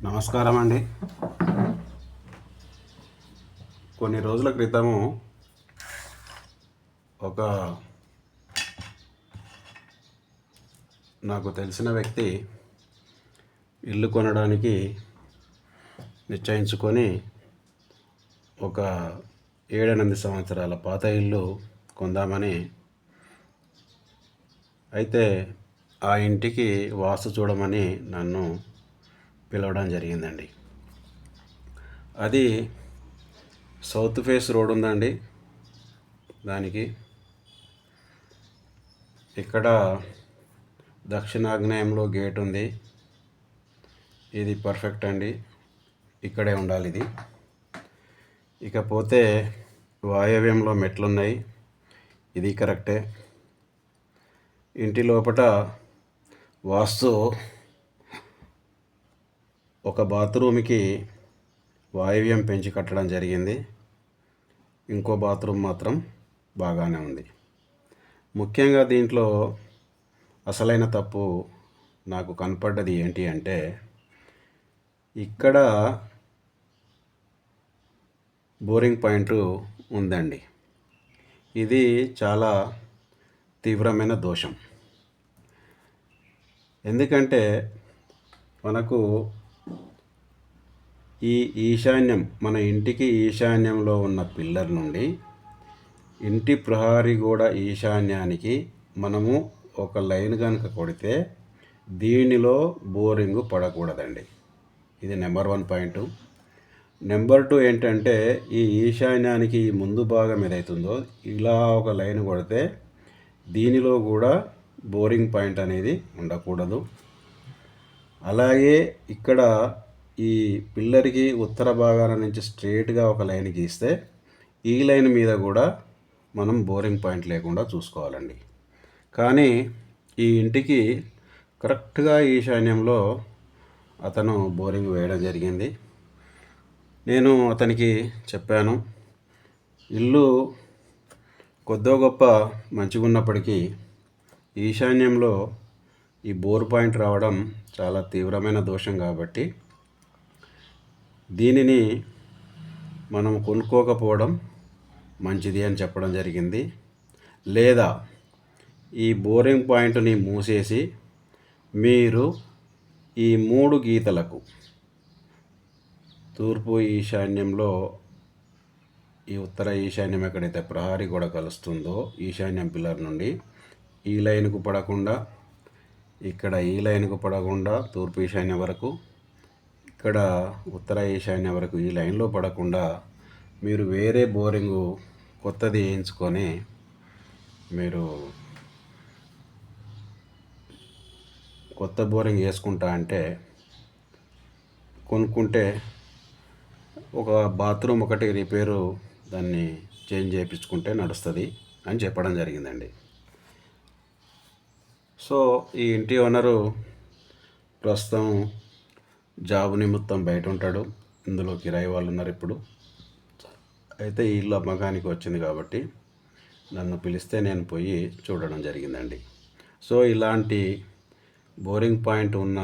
నమస్కారం అండి. కొన్ని రోజుల క్రితము ఒక నాకు తెలిసిన వ్యక్తి ఇల్లు కొనడానికి నిశ్చయించుకొని ఒక 7-8 సంవత్సరాల పాత ఇల్లు కొందామని, అయితే ఆ ఇంటికి వాస్తు చూడమని నన్ను పిలవడం జరిగిందండి. అది సౌత్ ఫేస్ రోడ్ ఉందండి. దానికి ఇక్కడ దక్షిణాగ్నేయంలో గేట్ ఉంది. ఇది పర్ఫెక్ట్ అండి, ఇక్కడే ఉండాలి ఇది. ఇకపోతే వాయవ్యంలో మెట్లున్నాయి, ఇది కరెక్టే. ఇంటి లోపల వాస్తు ఒక బాత్రూమ్కి వాయవ్యం పెంచి కట్టడం జరిగింది. ఇంకో బాత్రూమ్ మాత్రం బాగానే ఉంది. ముఖ్యంగా దీంట్లో అసలైన తప్పు నాకు కనపడ్డది ఏంటి అంటే, ఇక్కడ బోరింగ్ పాయింట్ ఉందండి. ఇది చాలా తీవ్రమైన దోషం. ఎందుకంటే మనకు ఈ ఈశాన్యం, మన ఇంటికి ఈశాన్యంలో ఉన్న పిల్లర్ నుండి ఇంటి ప్రహరీ గోడ ఈశాన్యానికి మనము ఒక లైన్ కనుక కొడితే దీనిలో బోరింగు పడకూడదండి. ఇది నెంబర్ 1 పాయింట్. నెంబర్ 2 ఏంటంటే, ఈ ఈశాన్యానికి ముందు భాగం ఏదైతుందో ఇలా ఒక లైన్ కొడితే దీనిలో కూడా బోరింగ్ పాయింట్ అనేది ఉండకూడదు. అలాగే ఇక్కడ ఈ పిల్లర్కి ఉత్తర భాగాల నుంచి స్ట్రేట్గా ఒక లైన్ గీస్తే ఈ లైన్ మీద కూడా మనం బోరింగ్ పాయింట్ లేకుండా చూసుకోవాలండి. కానీ ఈ ఇంటికి కరెక్ట్గా ఈశాన్యంలో అతను బోరింగ్ వేయడం జరిగింది. నేను అతనికి చెప్పాను, ఇల్లు కొద్దో గొప్ప మంచిగా ఉన్నప్పటికీ ఈశాన్యంలో ఈ బోర్ పాయింట్ రావడం చాలా తీవ్రమైన దోషం కాబట్టి దీనిని మనం కొనుక్కోకపోవడం మంచిది అని చెప్పడం జరిగింది. లేదా ఈ బోరింగ్ పాయింట్ని మూసేసి మీరు ఈ 3 గీతలకు తూర్పు ఈశాన్యంలో ఈ ఉత్తర ఈశాన్యం ఎక్కడైతే ప్రహరీ గోడ కలుస్తుందో ఈశాన్యం పిల్లర్ నుండి ఈ లైన్కు పడకుండా, ఇక్కడ ఈ లైన్కు పడకుండా తూర్పు ఈశాన్యం వరకు, ఇక్కడ ఉత్తర ఈశాన్యం వరకు ఈ లైన్లో పడకుండా మీరు వేరే బోరింగు కొత్తది వేయించుకొని మీరు కొత్త బోరింగ్ వేసుకుంటా అంటే కొనుక్కుంటే ఒక బాత్రూమ్ ఒకటి రిపేరు దాన్ని చేంజ్ చేయించుకుంటే నడుస్తుంది అని చెప్పడం జరిగిందండి. సో ఈ ఇంటి ఓనరు ప్రస్తుతం జాబు నిమిత్తం బయట ఉంటాడు. ఇందులో కిరాయి వాళ్ళు ఉన్నారు ఇప్పుడు. అయితే ఈ ఇల్లు అమ్మకానికి వచ్చింది కాబట్టి నన్ను పిలిస్తే నేను పోయి చూడడం జరిగిందండి. సో ఇలాంటి బోరింగ్ పాయింట్ ఉన్న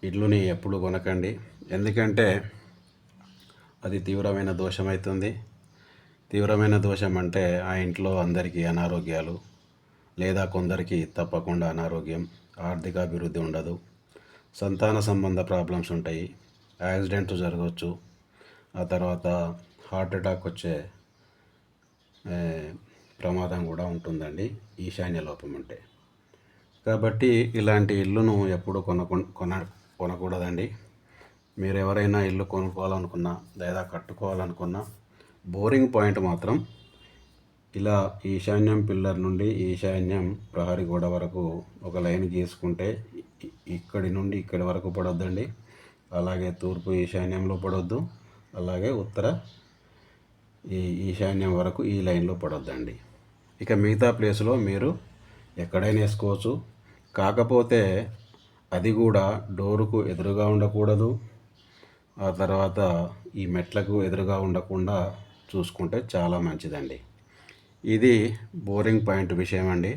ఇల్లుని ఎప్పుడు కొనకండి. ఎందుకంటే అది తీవ్రమైన దోషం అవుతుంది. తీవ్రమైన దోషం అంటే ఆ ఇంట్లో అందరికీ అనారోగ్యాలు, లేదా కొందరికి తప్పకుండా అనారోగ్యం, ఆర్థిక అభివృద్ధి ఉండదు, సంతాన సంబంధ ప్రాబ్లమ్స్ ఉంటాయి, యాక్సిడెంట్ జరగవచ్చు, ఆ తర్వాత హార్ట్ అటాక్ వచ్చే ప్రమాదం కూడా ఉంటుందండి ఈశాన్య లోపం ఉంటే. కాబట్టి ఇలాంటి ఇల్లును ఎప్పుడు కొనకూడదండి. మీరు ఎవరైనా ఇల్లు కొనుక్కోవాలనుకున్నా లేదా కట్టుకోవాలనుకున్నా బోరింగ్ పాయింట్ మాత్రం ఇలా ఈశాన్యం పిల్లర్ నుండి ఈశాన్యం ప్రహరీ గోడ వరకు ఒక లైన్ గీసుకుంటే ఇక్కడి నుండి ఇక్కడి వరకు పడొద్దండి. అలాగే తూర్పు ఈశాన్యంలో పడొద్దు, అలాగే ఉత్తర ఈశాన్యం వరకు ఈ లైన్లో పడొద్దండి. ఇక మిగతా ప్లేస్లో మీరు ఎక్కడైనా వేసుకోవచ్చు. కాకపోతే అది కూడా డోరుకు ఎదురుగా ఉండకూడదు, ఆ తర్వాత ఈ మెట్లకు ఎదురుగా ఉండకుండా చూసుకుంటే చాలా మంచిదండి. ఇది బోరింగ్ పాయింట్ విషయం అండి.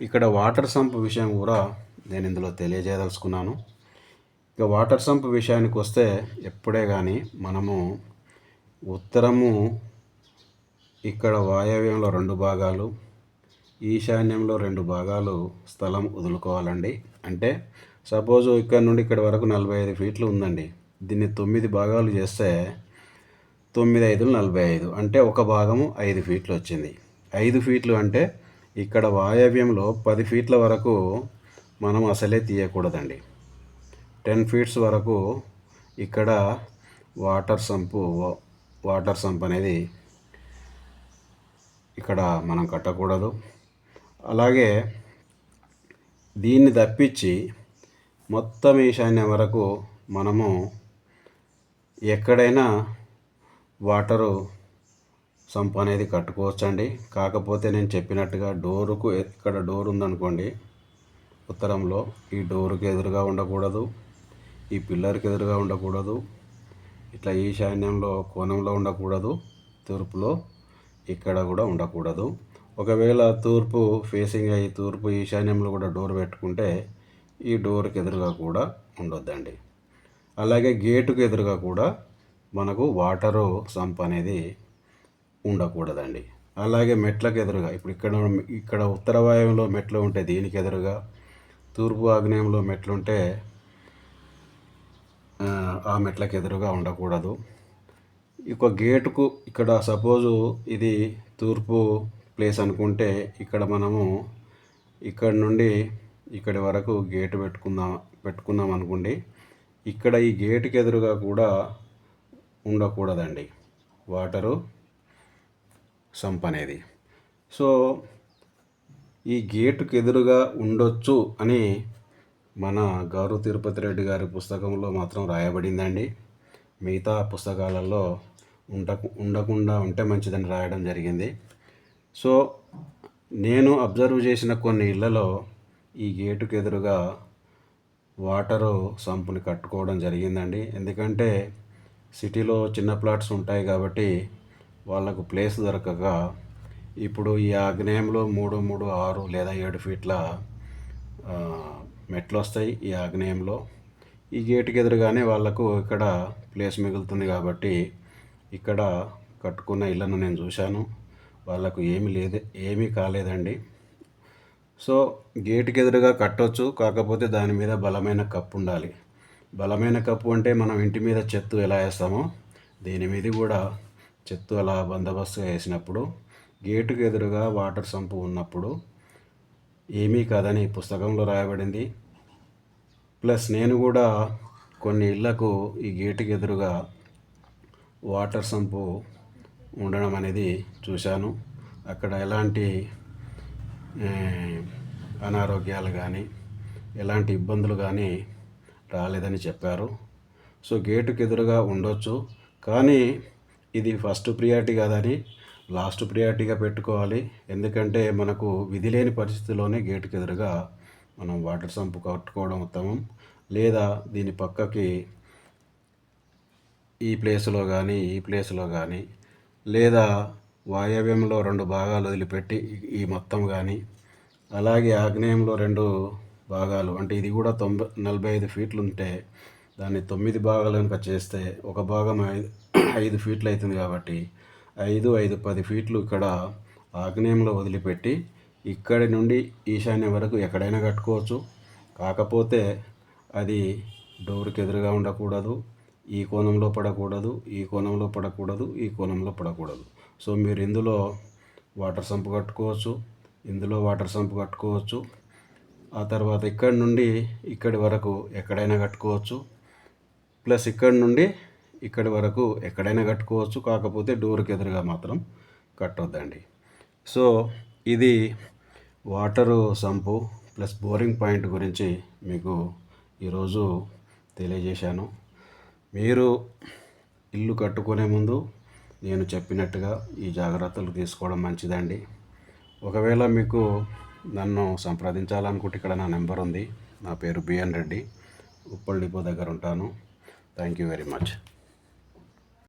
ఇక్కడ వాటర్ సంప్ విషయం కూడా నేను ఇందులో తెలియజేయదలుచుకున్నాను. ఇక వాటర్ సంప్ విషయానికి వస్తే ఎప్పుడే కానీ మనము ఉత్తరము ఇక్కడ వాయవ్యంలో 2 భాగాలు, ఈశాన్యంలో 2 భాగాలు స్థలం వదులుకోవాలండి. అంటే సపోజు ఇక్కడ నుండి ఇక్కడ వరకు 45 ఫీట్లు ఉందండి. దీన్ని 9 భాగాలు చేస్తే 9 5 45, అంటే ఒక భాగము 5 ఫీట్లు వచ్చింది. 5 ఫీట్లు అంటే ఇక్కడ వాయవ్యంలో 10 ఫీట్ల వరకు మనం అసలే తీయకూడదండి. 10 ఫీట్స్ వరకు ఇక్కడ వాటర్ సంప్ అనేది ఇక్కడ మనం కట్టకూడదు. అలాగే దీన్ని తప్పించి మొత్తం ఈశాన్యం వరకు మనము ఎక్కడైనా వాటరు సంప్ అనేది కట్టుకోవచ్చండి. కాకపోతే నేను చెప్పినట్టుగా డోరుకు ఇక్కడ డోర్ ఉందనుకోండి ఉత్తరంలో, ఈ డోరుకి ఎదురుగా ఉండకూడదు, ఈ పిల్లర్కి ఎదురుగా ఉండకూడదు, ఇట్లా ఈశాన్యంలో కోణంలో ఉండకూడదు, తూర్పులో ఇక్కడ కూడా ఉండకూడదు. ఒకవేళ తూర్పు ఫేసింగ్ అయ్యి తూర్పు ఈశాన్యంలో కూడా డోర్ పెట్టుకుంటే ఈ డోర్కి ఎదురుగా కూడా ఉండొద్దండి. అలాగే గేటుకు ఎదురుగా కూడా మనకు వాటరు సంప్ అనేది ఉండకూడదండి. అలాగే మెట్లకు ఎదురుగా ఇప్పుడు ఇక్కడ ఉత్తర వాయువులో మెట్లు ఉంటే దీనికి ఎదురుగా, తూర్పు ఆగ్నేయంలో మెట్లుంటే ఆ మెట్లకు ఎదురుగా ఉండకూడదు. ఇక గేటుకు ఇక్కడ సపోజు ఇది తూర్పు ప్లేస్ అనుకుంటే ఇక్కడ మనము ఇక్కడ నుండి ఇక్కడి వరకు గేటు పెట్టుకున్నాం అనుకోండి. ఇక్కడ ఈ గేటుకి ఎదురుగా కూడా ఉండకూడదండి వాటరు సంప్ అనేది. సో ఈ గేటుకు ఎదురుగా ఉండొచ్చు అని మన గారు తిరుపతి రెడ్డి గారి పుస్తకంలో మాత్రం రాయబడిందండి. మిగతా పుస్తకాలలో ఉండకుండా ఉంటే మంచిదని రాయడం జరిగింది. సో నేను అబ్జర్వ్ చేసిన కొన్ని ఇళ్లలో ఈ గేటుకు ఎదురుగా వాటరు సంపుని కట్టుకోవడం జరిగిందండి. ఎందుకంటే సిటీలో చిన్న ప్లాట్స్ ఉంటాయి కాబట్టి వాళ్ళకు ప్లేస్ దొరకక ఇప్పుడు ఈ ఆగ్నేయంలో 3, 3, 6 లేదా 7 ఫీట్ల మెట్లు వస్తాయి. ఈ ఆగ్నేయంలో ఈ గేటుకి ఎదురుగానే వాళ్ళకు ఇక్కడ ప్లేస్ మిగులుతుంది కాబట్టి ఇక్కడ కట్టుకున్న ఇళ్లను నేను చూశాను. వాళ్ళకు ఏమీ కాలేదండి. సో గేటుకి ఎదురుగా కట్టొచ్చు, కాకపోతే దాని మీద బలమైన కప్పు ఉండాలి. బలమైన కప్పు అంటే మనం ఇంటి మీద చెత్త ఎలా వేస్తామో దీని మీద కూడా చెత్త అలా బందోబస్తుగా వేసినప్పుడు గేటుకు ఎదురుగా వాటర్ సంపు ఉన్నప్పుడు ఏమీ కాదని పుస్తకంలో రాయబడింది. ప్లస్ నేను కూడా కొన్ని ఇళ్లకు ఈ గేటుకి ఎదురుగా వాటర్ సంపు ఉండడం అనేది చూశాను. అక్కడ ఎలాంటి అనారోగ్యాలు కానీ ఎలాంటి ఇబ్బందులు కానీ రాలేదని చెప్పారు. సో గేటుకి ఎదురుగా ఉండొచ్చు, కానీ ఇది ఫస్ట్ ప్రియారిటీ కాదని లాస్ట్ ప్రియారిటీగా పెట్టుకోవాలి. ఎందుకంటే మనకు విధి లేని పరిస్థితిలోనే గేటుకి ఎదురుగా మనం వాటర్ సంపు కట్టుకోవడం ఉత్తమం. లేదా దీని పక్కకి ఈ ప్లేస్లో కానీ లేదా వాయవ్యంలో 2 భాగాలు వదిలిపెట్టి ఈ మొత్తం కానీ, అలాగే ఆగ్నేయంలో 2 భాగాలు, అంటే ఇది కూడా 45 ఫీట్లు ఉంటే దాన్ని 9 భాగాలు కనుక చేస్తే ఒక భాగం 5 ఫీట్లు అవుతుంది కాబట్టి 5, 5, 10 ఫీట్లు ఇక్కడ ఆగ్నేయంలో వదిలిపెట్టి ఇక్కడి నుండి ఈశాన్యం వరకు ఎక్కడైనా కట్టుకోవచ్చు. కాకపోతే అది డోర్కి ఎదురుగా ఉండకూడదు, ఈ కోణంలో పడకూడదు, ఈ కోణంలో పడకూడదు, ఈ కోణంలో పడకూడదు. సో మీరు ఇందులో వాటర్ సంపు కట్టుకోవచ్చు, ఇందులో వాటర్ సంపు కట్టుకోవచ్చు. ఆ తర్వాత ఇక్కడి నుండి ఇక్కడి వరకు ఎక్కడైనా కట్టుకోవచ్చు. ప్లస్ ఇక్కడి నుండి ఇక్కడి వరకు ఎక్కడైనా కట్టుకోవచ్చు. కాకపోతే డోర్కి ఎదురుగా మాత్రం కట్టొద్దండి. సో ఇది water sump plus boring point గురించి మీకు ఈరోజు తెలియజేశాను. మీరు ఇల్లు కట్టుకునే ముందు నేను చెప్పినట్టుగా ఈ జాగ్రత్తలు తీసుకోవడం మంచిదండి. ఒకవేళ మీకు నన్ను సంప్రదించాలనుకుంటే ఇక్కడ నా నెంబర్ ఉంది. నా పేరు బిఎన్ రెడ్డి, ఉప్పల్ డిపో దగ్గర ఉంటాను. Thank you very much.